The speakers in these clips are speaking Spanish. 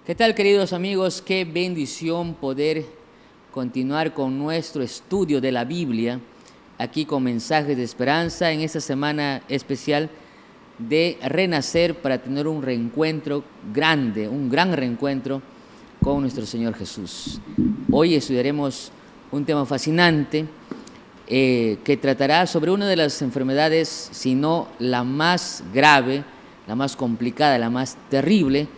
¿Qué tal, queridos amigos? Qué bendición poder continuar con nuestro estudio de la Biblia, aquí con mensajes de esperanza en esta semana especial de renacer para tener un reencuentro grande, un gran reencuentro con nuestro Señor Jesús. Hoy estudiaremos un tema fascinante que tratará sobre una de las enfermedades, si no la más grave, la más complicada, la más terrible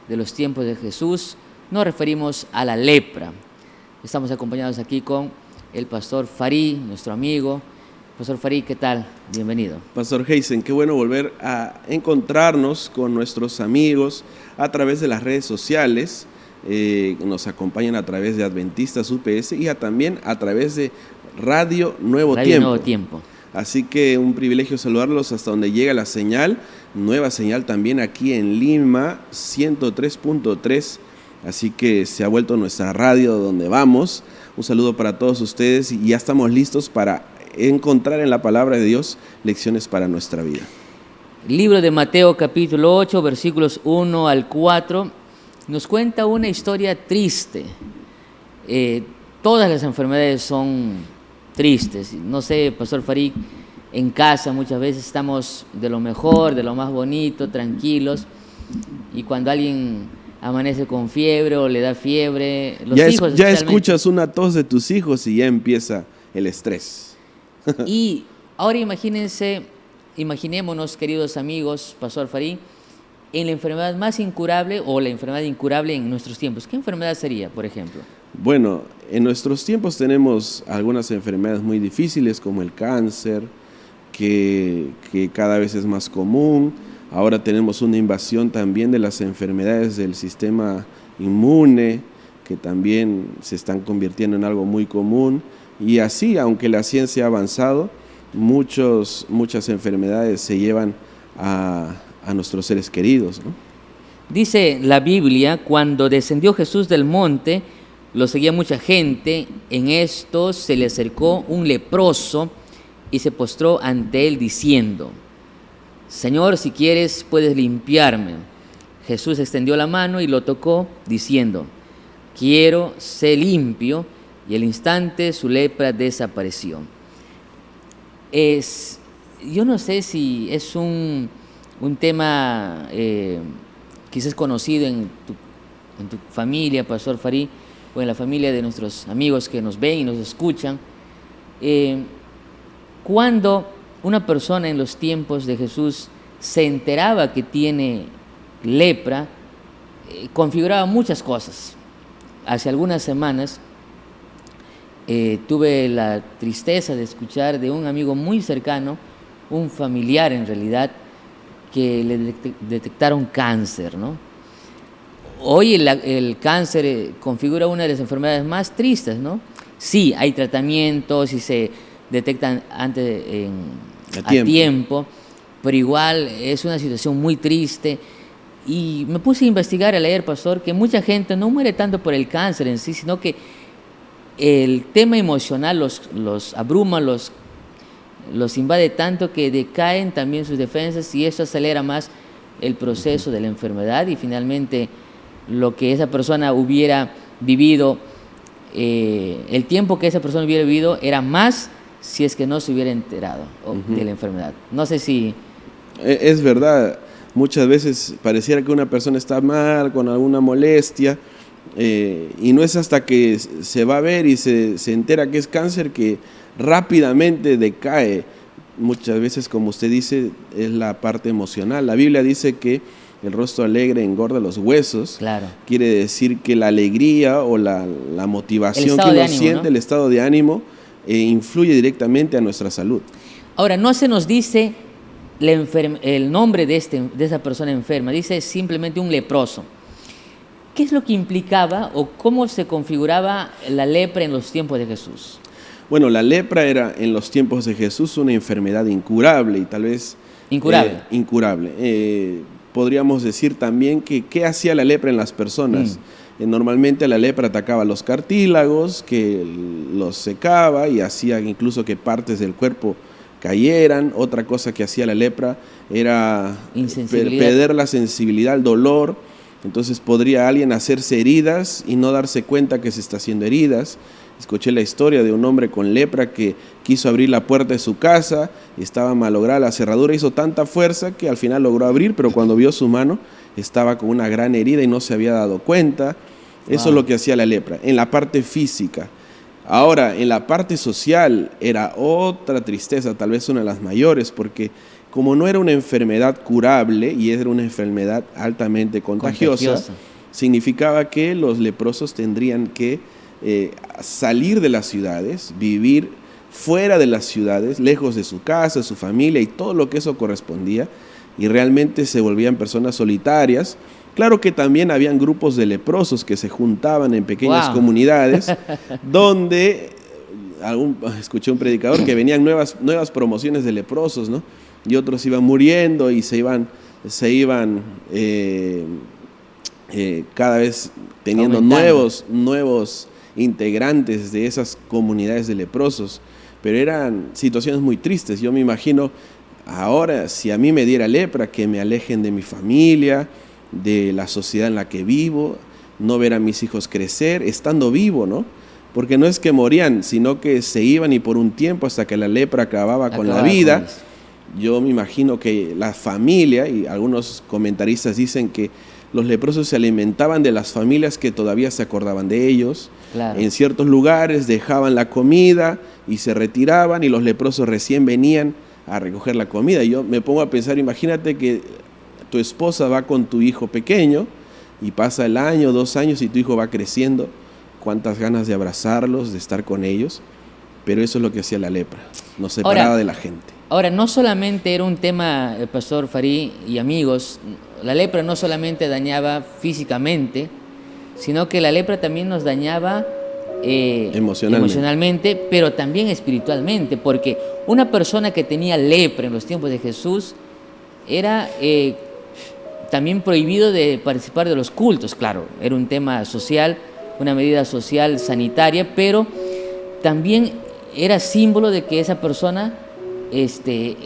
de los tiempos de Jesús. Nos referimos a la lepra. Estamos acompañados aquí con el pastor Farí, nuestro amigo. Pastor Farí, ¿qué tal? Bienvenido. Pastor Heisen, qué bueno volver a encontrarnos con nuestros amigos a través de las redes sociales. Nos acompañan a través de Adventistas UPS y también a través de Radio Nuevo Tiempo. Así que un privilegio saludarlos hasta donde llega la señal, nueva señal también aquí en Lima, 103.3, así que se ha vuelto nuestra radio donde vamos. Un saludo para todos ustedes y ya estamos listos para encontrar en la palabra de Dios lecciones para nuestra vida. Libro de Mateo capítulo 8, versículos 1 al 4, nos cuenta una historia triste. Todas las enfermedades son tristes. No sé, Pastor Farí, en casa muchas veces estamos de lo mejor, de lo más bonito, tranquilos, y cuando alguien amanece con fiebre o le da fiebre, los hijos ya escuchas una tos de tus hijos y ya empieza el estrés. Y ahora imaginémonos, queridos amigos, Pastor Farí, en la enfermedad más incurable o la enfermedad incurable en nuestros tiempos. ¿Qué enfermedad sería, por ejemplo? Bueno, en nuestros tiempos tenemos algunas enfermedades muy difíciles como el cáncer, que cada vez es más común. Ahora tenemos una invasión también de las enfermedades del sistema inmune, que también se están convirtiendo en algo muy común. Y así, aunque la ciencia ha avanzado, muchas enfermedades se llevan a nuestros seres queridos, ¿no? Dice la Biblia, cuando descendió Jesús del monte, lo seguía mucha gente. En esto se le acercó un leproso y se postró ante él diciendo: Señor, si quieres, puedes limpiarme. Jesús extendió la mano y lo tocó, diciendo: quiero, sé limpio. Y al instante su lepra desapareció. Yo no sé si es un tema quizás conocido en tu familia, Pastor Farí, o en la familia de nuestros amigos que nos ven y nos escuchan. Cuando una persona en los tiempos de Jesús se enteraba que tiene lepra, configuraba muchas cosas. Hace algunas semanas tuve la tristeza de escuchar de un amigo muy cercano, un familiar en realidad, que le detectaron cáncer, ¿no? Hoy el cáncer configura una de las enfermedades más tristes, ¿no? Sí, hay tratamientos y se detectan antes a tiempo, pero igual es una situación muy triste. Y me puse a investigar, a leer, pastor, que mucha gente no muere tanto por el cáncer en sí, sino que el tema emocional los abruma, los invade tanto que decaen también sus defensas y eso acelera más el proceso de la enfermedad y finalmente lo que esa persona hubiera vivido, el tiempo que esa persona hubiera vivido era más si es que no se hubiera enterado de la enfermedad. No sé si... Es verdad, muchas veces pareciera que una persona está mal, con alguna molestia, y no es hasta que se va a ver y se entera que es cáncer que rápidamente decae. Muchas veces, como usted dice, es la parte emocional. La Biblia dice que el rostro alegre engorda los huesos. Claro. Quiere decir que la alegría o la motivación que uno siente, ¿no? El estado de ánimo, influye directamente a nuestra salud. Ahora, no se nos dice el nombre de esa persona enferma, dice simplemente un leproso. ¿Qué es lo que implicaba o cómo se configuraba la lepra en los tiempos de Jesús? Bueno, la lepra era en los tiempos de Jesús una enfermedad incurable y tal vez... Incurable. Podríamos decir también que ¿qué hacía la lepra en las personas? Normalmente la lepra atacaba los cartílagos, que los secaba y hacía incluso que partes del cuerpo cayeran. Otra cosa que hacía la lepra era perder la sensibilidad al dolor. Entonces podría alguien hacerse heridas y no darse cuenta que se está haciendo heridas. Escuché la historia de un hombre con lepra que quiso abrir la puerta de su casa y estaba malograda la cerradura, hizo tanta fuerza que al final logró abrir, pero cuando vio su mano estaba con una gran herida y no se había dado cuenta. Eso es lo que hacía la lepra, en la parte física. Ahora, en la parte social era otra tristeza, tal vez una de las mayores, porque como no era una enfermedad curable y era una enfermedad altamente contagiosa. Significaba que los leprosos tendrían que salir de las ciudades, vivir fuera de las ciudades, lejos de su casa, de su familia y todo lo que eso correspondía, y realmente se volvían personas solitarias. Claro que también habían grupos de leprosos que se juntaban en pequeñas comunidades, donde escuché un predicador que venían nuevas promociones de leprosos, ¿no? Y otros iban muriendo y se iban cada vez teniendo nuevos integrantes de esas comunidades de leprosos, pero eran situaciones muy tristes. Yo me imagino ahora, si a mí me diera lepra, que me alejen de mi familia, de la sociedad en la que vivo, no ver a mis hijos crecer, estando vivo, ¿no? Porque no es que morían, sino que se iban y por un tiempo hasta que la lepra acababa con la vida. Yo me imagino que la familia, y algunos comentaristas dicen que los leprosos se alimentaban de las familias que todavía se acordaban de ellos. Claro. En ciertos lugares dejaban la comida y se retiraban, y los leprosos recién venían a recoger la comida. Y yo me pongo a pensar, imagínate que tu esposa va con tu hijo pequeño y pasa el año, 2 años y tu hijo va creciendo. Cuántas ganas de abrazarlos, de estar con ellos. Pero eso es lo que hacía la lepra, nos separaba de la gente. Ahora, no solamente era un tema, Pastor Farí y amigos, la lepra no solamente dañaba físicamente, sino que la lepra también nos dañaba emocionalmente, pero también espiritualmente, porque una persona que tenía lepra en los tiempos de Jesús era también prohibido de participar de los cultos. Claro, era un tema social, una medida social sanitaria, pero también era símbolo de que esa persona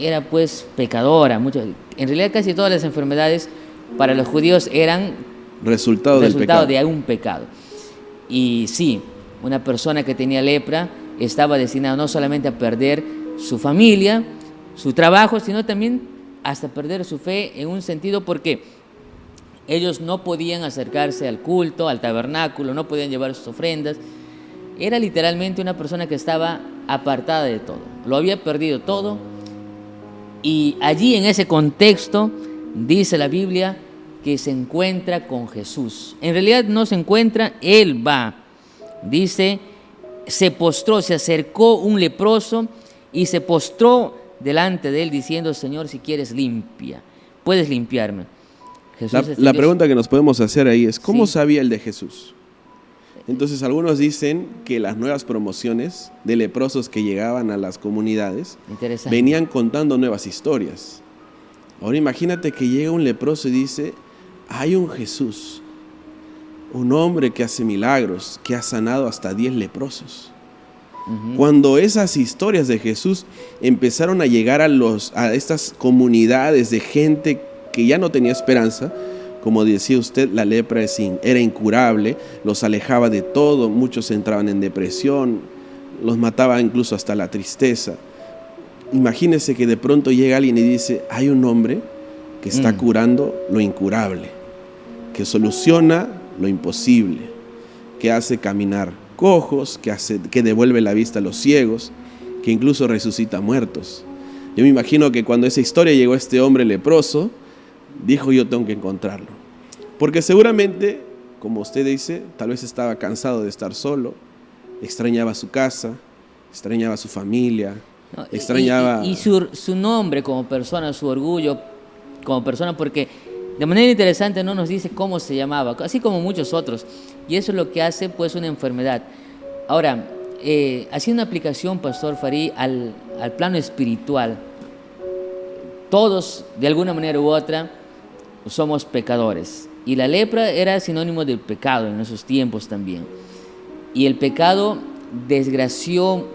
era pues pecadora. En realidad casi todas las enfermedades para los judíos eran resultado de un pecado. Y sí, una persona que tenía lepra estaba destinada no solamente a perder su familia, su trabajo, sino también hasta perder su fe, en un sentido porque ellos no podían acercarse al culto, al tabernáculo, no podían llevar sus ofrendas. Era literalmente una persona que estaba apartada de todo, lo había perdido todo, y allí en ese contexto dice la Biblia que se encuentra con Jesús. En realidad no se encuentra, Él va. Dice, se postró, se acercó un leproso y se postró delante de Él diciendo, Señor, si quieres limpia, puedes limpiarme. Jesús la pregunta que nos podemos hacer ahí es, ¿cómo sabía el de Jesús? Entonces algunos dicen que las nuevas promociones de leprosos que llegaban a las comunidades venían contando nuevas historias. Ahora imagínate que llega un leproso y dice, hay un Jesús, un hombre que hace milagros, que ha sanado hasta 10 leprosos. Cuando esas historias de Jesús empezaron a llegar a estas comunidades de gente que ya no tenía esperanza, como decía usted, la lepra era incurable, los alejaba de todo, muchos entraban en depresión, los mataba incluso hasta la tristeza. Imagínese que de pronto llega alguien y dice, hay un hombre que está curando lo incurable, que soluciona lo imposible, que hace caminar cojos, que devuelve la vista a los ciegos, que incluso resucita muertos. Yo me imagino que cuando esa historia llegó a este hombre leproso, dijo, yo tengo que encontrarlo. Porque seguramente, como usted dice, tal vez estaba cansado de estar solo, extrañaba su casa, extrañaba su familia, extrañaba... Y su nombre como persona, su orgullo como persona, porque de manera interesante no nos dice cómo se llamaba, así como muchos otros. Y eso es lo que hace pues una enfermedad. Ahora, haciendo una aplicación, Pastor Farí, al plano espiritual, todos, de alguna manera u otra, somos pecadores. Y la lepra era sinónimo del pecado en esos tiempos también. Y el pecado desgració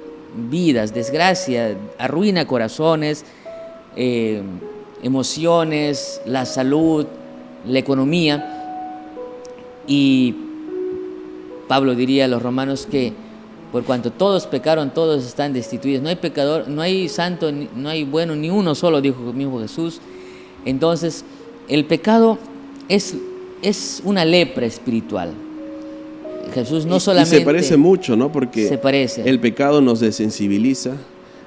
vidas, desgracia, arruina corazones, emociones, la salud, la economía. Y Pablo diría a los romanos que por cuanto todos pecaron, todos están destituidos. No hay pecador, no hay santo, no hay bueno, ni uno solo, dijo el mismo Jesús. Entonces, el pecado es una lepra espiritual. Jesús no solamente... Y se parece mucho, ¿no? Porque se parece. El pecado nos desensibiliza.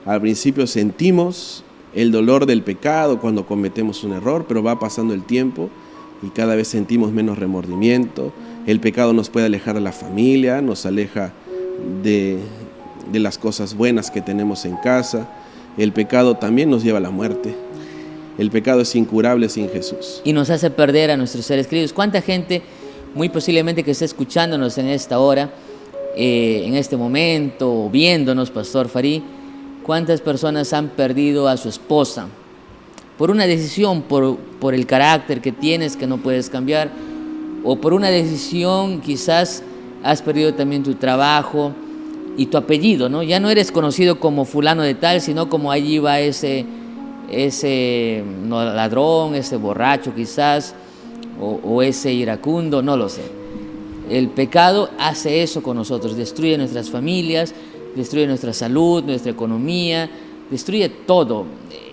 Al principio sentimos el dolor del pecado cuando cometemos un error, pero va pasando el tiempo y cada vez sentimos menos remordimiento. El pecado nos puede alejar de la familia, nos aleja de las cosas buenas que tenemos en casa. El pecado también nos lleva a la muerte. El pecado es incurable sin Jesús. Y nos hace perder a nuestros seres queridos. ¿Cuánta gente, muy posiblemente que esté escuchándonos en esta hora, en este momento, o viéndonos, Pastor Farí, cuántas personas han perdido a su esposa por una decisión, por el carácter que tienes que no puedes cambiar, o por una decisión quizás has perdido también tu trabajo y tu apellido, ¿no? Ya no eres conocido como fulano de tal, sino como allí va ese ladrón, ese borracho quizás, o ese iracundo, no lo sé. El pecado hace eso con nosotros, destruye nuestras familias, destruye nuestra salud, nuestra economía, destruye todo.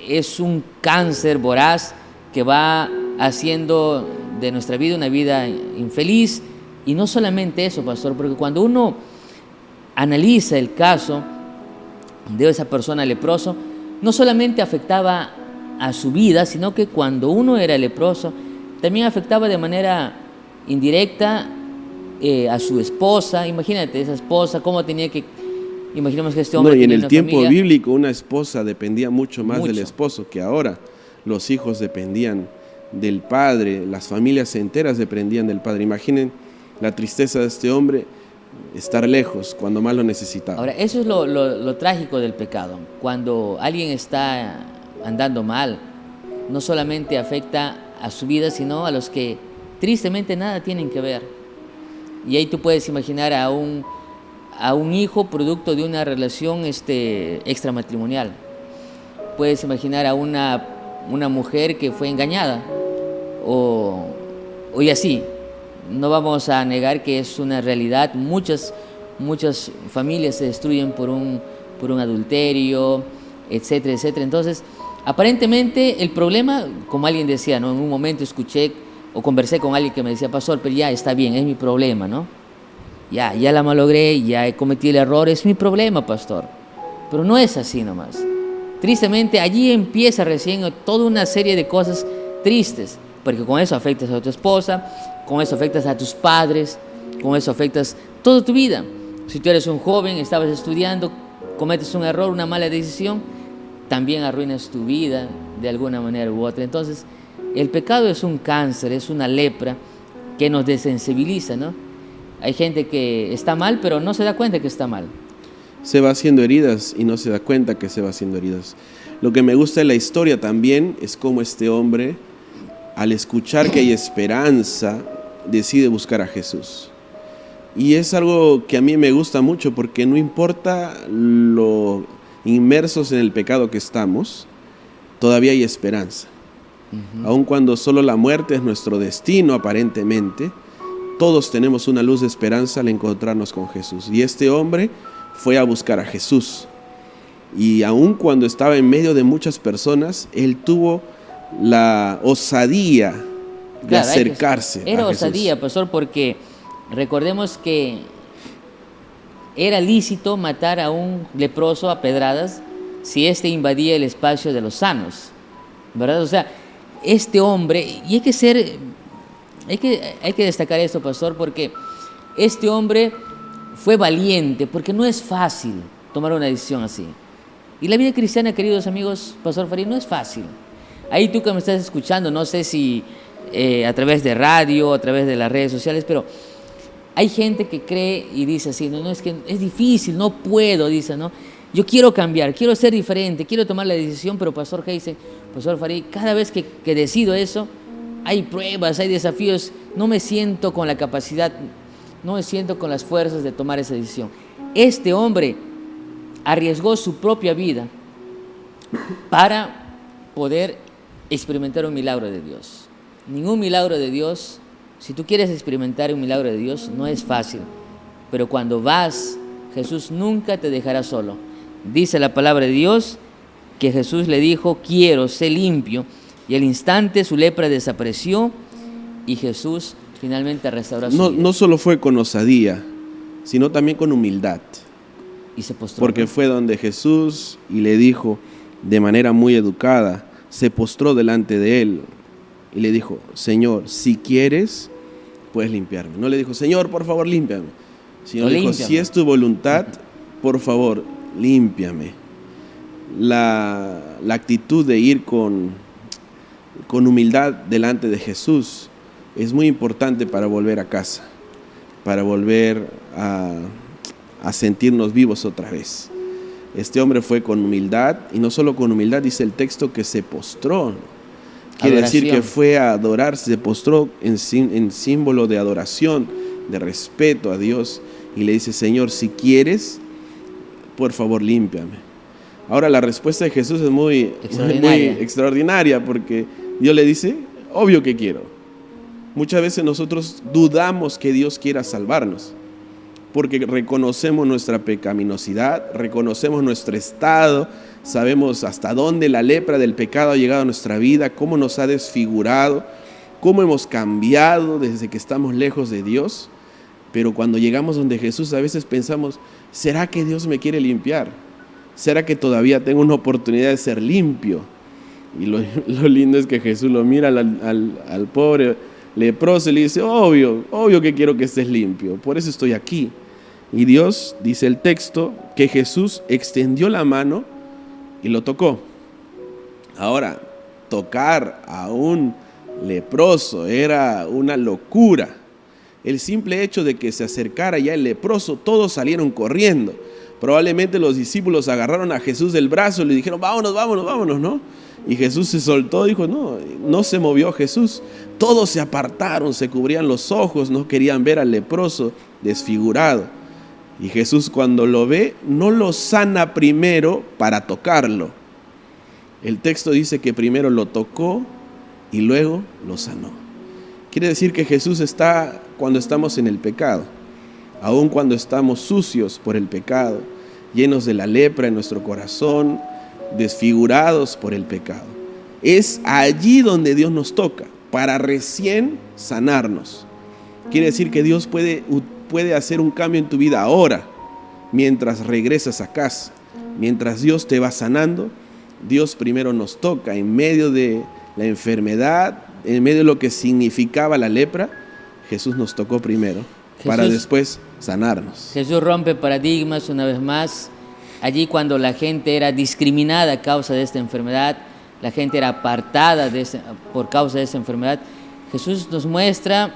Es un cáncer voraz que va haciendo de nuestra vida una vida infeliz. Y no solamente eso, pastor, porque cuando uno analiza el caso de esa persona leproso, no solamente afectaba a su vida, sino que cuando uno era leproso, también afectaba de manera indirecta a su esposa. Imagínate, esa esposa, cómo tenía que... Imaginemos que este hombre... No, y en el tiempo bíblico una esposa dependía mucho más del esposo que ahora. Los hijos dependían del padre, las familias enteras dependían del padre. Imaginen la tristeza de este hombre, estar lejos cuando más lo necesitaba. Ahora, eso es lo trágico del pecado. Cuando alguien está andando mal, no solamente afecta a su vida, sino a los que tristemente nada tienen que ver. Y ahí tú puedes imaginar a un hijo producto de una relación extramatrimonial. Puedes imaginar a una mujer que fue engañada y así. No vamos a negar que es una realidad. Muchas familias se destruyen por un adulterio, etcétera, etcétera. Entonces, aparentemente el problema, como alguien decía, ¿no? En un momento escuché o conversé con alguien que me decía, pastor, pero ya está bien, es mi problema, ¿no? Ya la malogré, ya he cometido el error, es mi problema, pastor. Pero no es así nomás. Tristemente, allí empieza recién toda una serie de cosas tristes, porque con eso afectas a tu esposa, con eso afectas a tus padres, con eso afectas toda tu vida. Si tú eres un joven, estabas estudiando, cometes un error, una mala decisión, también arruinas tu vida de alguna manera u otra. Entonces, el pecado es un cáncer, es una lepra que nos desensibiliza, ¿no? Hay gente que está mal, pero no se da cuenta que está mal. Se va haciendo heridas y no se da cuenta que se va haciendo heridas. Lo que me gusta de la historia también es cómo este hombre, al escuchar que hay esperanza, decide buscar a Jesús. Y es algo que a mí me gusta mucho porque no importa lo inmersos en el pecado que estamos, todavía hay esperanza. Aun cuando solo la muerte es nuestro destino aparentemente, todos tenemos una luz de esperanza al encontrarnos con Jesús. Y este hombre fue a buscar a Jesús. Y aun cuando estaba en medio de muchas personas, él tuvo la osadía de acercarse a Jesús. Era osadía, pastor, porque recordemos que era lícito matar a un leproso a pedradas si éste invadía el espacio de los sanos, ¿verdad? O sea, este hombre, y hay que destacar esto, pastor, porque este hombre fue valiente, porque no es fácil tomar una decisión así. Y la vida cristiana, queridos amigos, pastor Farid, no es fácil. Ahí tú que me estás escuchando, no sé si a través de radio, a través de las redes sociales, pero hay gente que cree y dice así, no, es que es difícil, no puedo, dice, ¿no? Yo quiero cambiar, quiero ser diferente, quiero tomar la decisión, pero pastor Heisen, pastor Farid, cada vez que decido eso, hay pruebas, hay desafíos, no me siento con la capacidad, no me siento con las fuerzas de tomar esa decisión. Este hombre arriesgó su propia vida para poder experimentar un milagro de Dios. Ningún milagro de Dios Si tú quieres experimentar un milagro de Dios, no es fácil, pero cuando vas, Jesús nunca te dejará solo. Dice la palabra de Dios que Jesús le dijo, quiero, sé limpio, y al instante su lepra desapareció y Jesús finalmente restauró su vida. No solo fue con osadía, sino también con humildad. Y se postró. Porque fue donde Jesús y le dijo de manera muy educada, se postró delante de él y le dijo, Señor, si quieres, puedes limpiarme. No le dijo, Señor, por favor, límpiame. Sino le dijo, Límpiame. si es tu voluntad, por favor, límpiame. La actitud de ir con humildad delante de Jesús es muy importante para volver a casa, para volver a sentirnos vivos otra vez. Este hombre fue con humildad, y no solo con humildad, dice el texto que se postró. Quiere decir que fue a adorar, se postró en símbolo de adoración, de respeto a Dios, y le dice, Señor, si quieres, por favor, límpiame. Ahora la respuesta de Jesús es muy extraordinaria, porque Dios le dice, obvio que quiero. Muchas veces nosotros dudamos que Dios quiera salvarnos, porque reconocemos nuestra pecaminosidad, reconocemos nuestro estado, sabemos hasta dónde la lepra del pecado ha llegado a nuestra vida, cómo nos ha desfigurado, cómo hemos cambiado desde que estamos lejos de Dios. Pero cuando llegamos donde Jesús, a veces pensamos, ¿será que Dios me quiere limpiar? ¿Será que todavía tengo una oportunidad de ser limpio? Y lo lindo es que Jesús lo mira al pobre leproso y le dice, obvio que quiero que estés limpio, por eso estoy aquí. Y Dios, dice el texto, que Jesús extendió la mano y lo tocó. Ahora, tocar a un leproso era una locura. El simple hecho de que se acercara ya el leproso, todos salieron corriendo. Probablemente los discípulos agarraron a Jesús del brazo y le dijeron, vámonos, ¿no? Y Jesús se soltó, dijo, no se movió Jesús. Todos se apartaron, se cubrían los ojos, no querían ver al leproso desfigurado. Y Jesús, cuando lo ve, no lo sana primero para tocarlo. El texto dice que primero lo tocó y luego lo sanó. Quiere decir que Jesús está cuando estamos en el pecado, aun cuando estamos sucios por el pecado, llenos de la lepra en nuestro corazón, desfigurados por el pecado. Es allí donde Dios nos toca, para recién sanarnos. Quiere decir que Dios puede hacer un cambio en tu vida ahora, mientras regresas a casa. Mientras Dios te va sanando, Dios primero nos toca en medio de la enfermedad, en medio de lo que significaba la lepra. Jesús nos tocó primero, para después sanarnos. Jesús rompe paradigmas una vez más. Allí cuando la gente era discriminada a causa de esta enfermedad, la gente era apartada por causa de esta enfermedad, Jesús nos muestra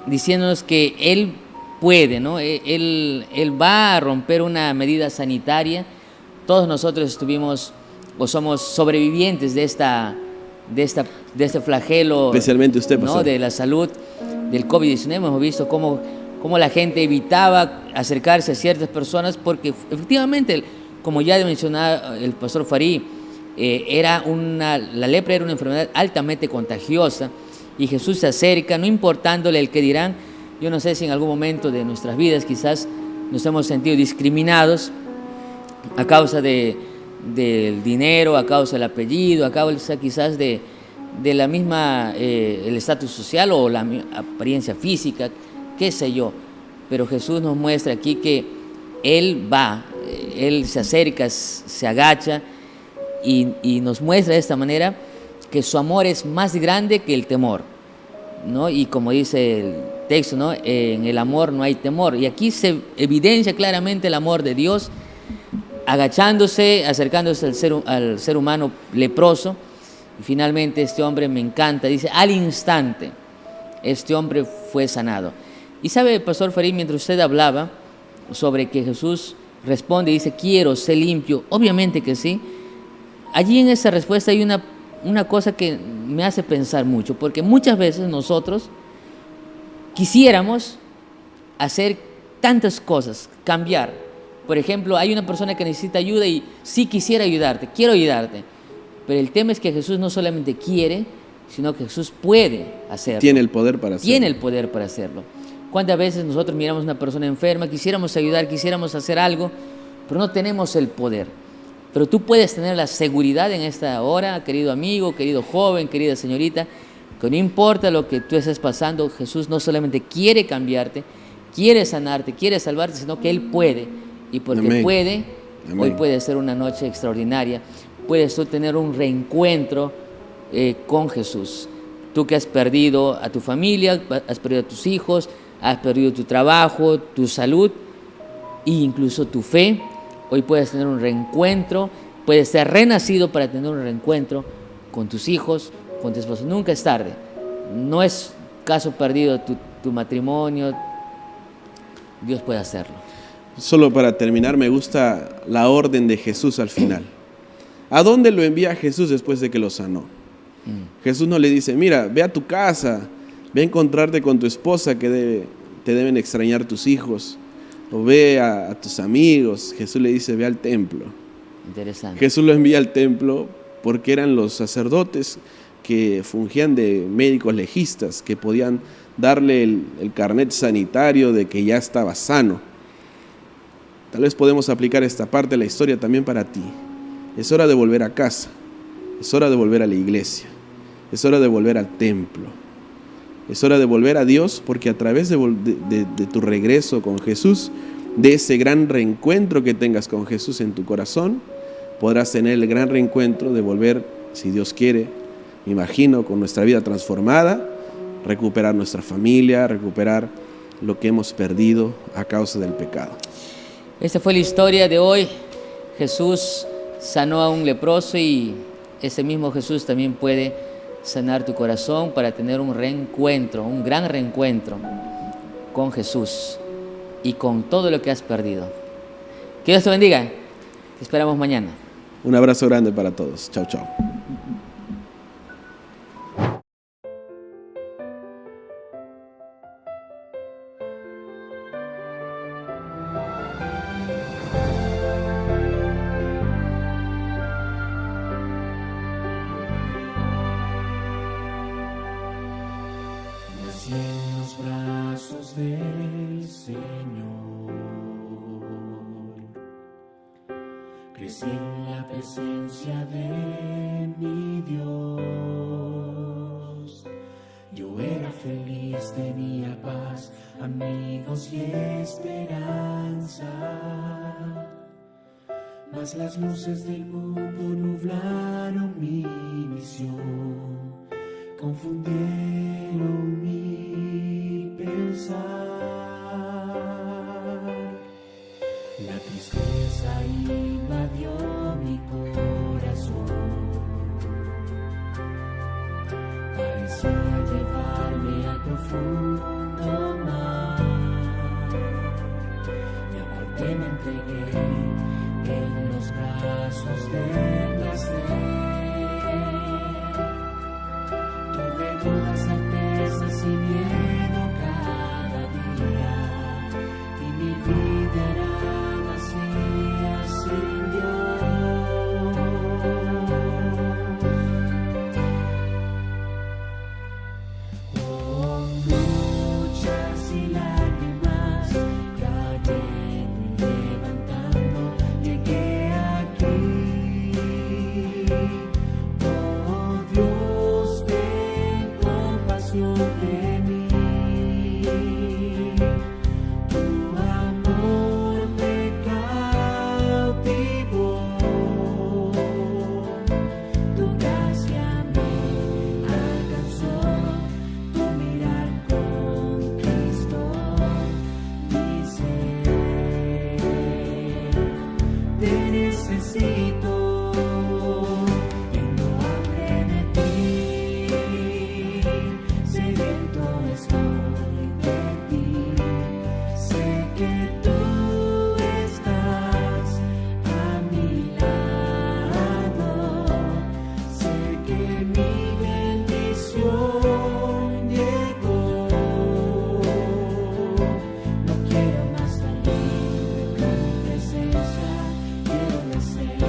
diciéndonos que Él puede, ¿no? Él va a romper una medida sanitaria. Todos nosotros estuvimos o somos sobrevivientes de este flagelo, especialmente usted, ¿no? De la salud del COVID-19. Hemos visto cómo la gente evitaba acercarse a ciertas personas porque efectivamente, como ya mencionaba el pastor Farí, la lepra era una enfermedad altamente contagiosa y Jesús se acerca, no importándole el que dirán. Yo no sé si en algún momento de nuestras vidas quizás nos hemos sentido discriminados a causa del dinero, a causa del apellido, a causa quizás de la misma, el estatus social o la apariencia física, qué sé yo. Pero Jesús nos muestra aquí que Él se acerca, se agacha y nos muestra de esta manera que su amor es más grande que el temor, ¿no? Y como dice el texto, ¿no? En el amor no hay temor. Y aquí se evidencia claramente el amor de Dios, agachándose, acercándose al ser humano leproso. Y finalmente este hombre, me encanta, dice, al instante, este hombre fue sanado. Y sabe, pastor Farid, mientras usted hablaba sobre que Jesús responde y dice, quiero, sé limpio, obviamente que sí. Allí en esa respuesta hay una cosa que me hace pensar mucho, porque muchas veces nosotros quisiéramos hacer tantas cosas, cambiar. Por ejemplo, hay una persona que necesita ayuda y sí quisiera ayudarte, quiero ayudarte. Pero el tema es que Jesús no solamente quiere, sino que Jesús puede hacerlo. Tiene el poder para hacerlo. Tiene el poder para hacerlo. ¿Cuántas veces nosotros miramos a una persona enferma, quisiéramos ayudar, quisiéramos hacer algo, pero no tenemos el poder? Pero tú puedes tener la seguridad en esta hora, querido amigo, querido joven, querida señorita, que no importa lo que tú estés pasando, Jesús no solamente quiere cambiarte, quiere sanarte, quiere salvarte, sino que Él puede. Y porque Amén. puede, Amén. hoy puede ser una noche extraordinaria. Puedes tú tener un reencuentro con Jesús. Tú que has perdido a tu familia, has perdido a tus hijos, has perdido tu trabajo, tu salud e incluso tu fe, hoy puedes tener un reencuentro, puedes ser renacido para tener un reencuentro con tus hijos, con tu esposo. Nunca es tarde. No es caso perdido tu matrimonio. Dios puede hacerlo. Solo para terminar, me gusta la orden de Jesús al final. ¿A dónde lo envía Jesús después de que lo sanó? Jesús no le dice, mira, ve a tu casa, ve a encontrarte con tu esposa que te deben extrañar tus hijos, o ve a tus amigos. Jesús le dice, ve al templo. Interesante. Jesús lo envía al templo porque eran los sacerdotes que fungían de médicos legistas, que podían darle el carnet sanitario de que ya estaba sano. Tal vez podemos aplicar esta parte de la historia también para ti. Es hora de volver a casa, es hora de volver a la iglesia, es hora de volver al templo, es hora de volver a Dios, porque a través de tu regreso con Jesús, de ese gran reencuentro que tengas con Jesús en tu corazón, podrás tener el gran reencuentro de volver, si Dios quiere, me imagino, con nuestra vida transformada, recuperar nuestra familia, recuperar lo que hemos perdido a causa del pecado. Esta fue la historia de hoy. Jesús sanó a un leproso y ese mismo Jesús también puede sanar tu corazón para tener un reencuentro, un gran reencuentro con Jesús y con todo lo que has perdido. Que Dios te bendiga. Te esperamos mañana. Un abrazo grande para todos. Chao, chao. Nací en los brazos del Señor, crecí en la presencia de mi Dios. Yo era feliz, tenía paz, amigos y esperanza. Mas las luces del mundo nublaron mi visión, confundieron mi pensar. La tristeza invadió mi corazón, parecía llevarme al profundo mar. Me aparté, me entregué en los brazos del placer. Tuve dudas, certezas y miedo cada día, y mi vida era vacía sin Dios. Con luchas y lágrimas, cayendo y levantando, llegué aquí. Oh Dios, ten compasión de mí. Tu amor me cautivó, tu gracia me alcanzó, tu mirar conquistó mi ser. Te necesito, tengo hambre de ti, sediento estoy de ti. Sé que tú estás a mi lado, sé que mi bendición llegó. No quiero más salir de tu presencia, quiero nacer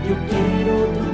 yo quiero tu